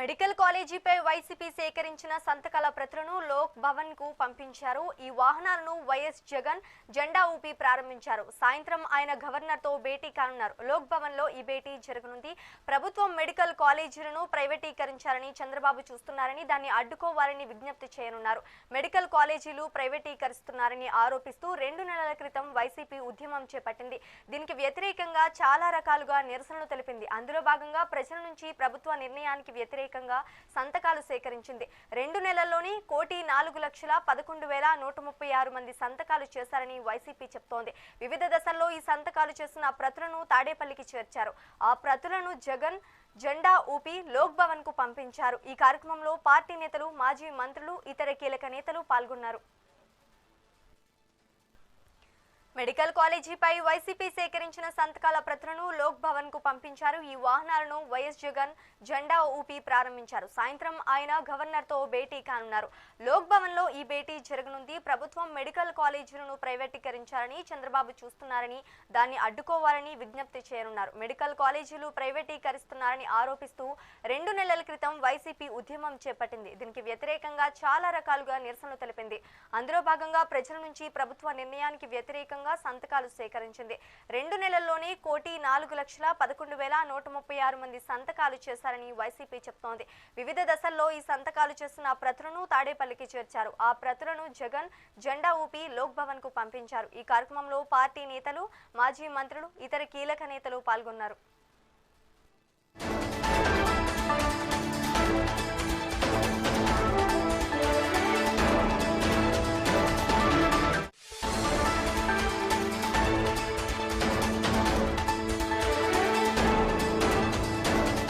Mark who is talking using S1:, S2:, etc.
S1: Medical కాలేజీపై YCP సేకరించిన సంతకాల ప్రతులను లోక్ భవన్ కు పంపించారు. ఈ వాహనాలను వైఎస్ జగన్ జెండా ఊపి ప్రారంభించారు. సాయంత్రం ఆయన గవర్నర్ తో భేటీ కానున్నారు. లోక్ భవన్ లో ఈ భేటీ జరగనుంది. ప్రభుత్వం మెడికల్ కాలేజీలను ప్రైవేటీకరించాలని చంద్రబాబు చూస్తున్నారని, దాన్ని అడ్డుకోవాలని విజ్ఞప్తి చేయనున్నారు. మెడికల్ కాలేజీలు ప్రైవేటీకరిస్తున్నారని ఆరోపిస్తూ 2 నెలల క్రితం వైసీపీ ఉద్యమం చేపట్టింది. దీనికి వ్యతిరేకంగా చాలా రకాలుగా నిరసనలు తెలిపింది. అందులో భాగంగా ప్రజల నుంచి ప్రభుత్వ నిర్ణయానికి వ్యతిరేకంగా సంతకాలు సేకరించింది. 2 నెలల్లోనే 1,04,11,136 మంది సంతకాలు చేశారని వైసీపీ చెప్తోంది. వివిధ దశల్లో ఈ సంతకాలు చేసిన ప్రతులను తాడేపల్లికి చేర్చారు. ఆ ప్రతులను జగన్ జెండా ఊపి లోక్ భవన్ కు పంపించారు. ఈ కార్యక్రమంలో పార్టీ నేతలు, మాజీ మంత్రులు, ఇతర కీలక నేతలు పాల్గొన్నారు. మెడికల్ కాలేజీపై వైసీపీ సేకరించిన సంతకాల ప్రతులను లోక్ భవన్ కు పంపించారు. ఈ వాహనాలను వైఎస్ జగన్ జెండా ఊపి ప్రారంభించారు. సాయంత్రం ఆయన గవర్నర్ తో భేటీ కానున్నారు. లోక్ భవన్ లో ఈ భేటీ జరగనుంది. ప్రభుత్వం మెడికల్ కాలేజీలను ప్రైవేటీకరించాలని చంద్రబాబు చూస్తున్నారని, దాన్ని అడ్డుకోవాలని విజ్ఞప్తి చేయనున్నారు. మెడికల్ కాలేజీలు ప్రైవేటీకరిస్తున్నారని ఆరోపిస్తూ 2 నెలల క్రితం వైసీపీ ఉద్యమం చేపట్టింది. దీనికి వ్యతిరేకంగా చాలా రకాలుగా నిరసనలు తెలిపింది. అందులో భాగంగా ప్రజల నుంచి ప్రభుత్వ నిర్ణయానికి వ్యతిరేకంగా సంతకాలు సేకరించింది. 2 నెలల్లోనే 1,04,11,136 మంది సంతకాలు చేశారని వైసీపీ చెప్తోంది. వివిధ దశల్లో ఈ సంతకాలు చేసిన ప్రతులను తాడేపల్లికి చేర్చారు. ఆ ప్రతులను జగన్ జెండా ఊపి లోక్ భవన్ కు పంపించారు. ఈ కార్యక్రమంలో పార్టీ నేతలు, మాజీ మంత్రులు, ఇతర కీలక నేతలు పాల్గొన్నారు.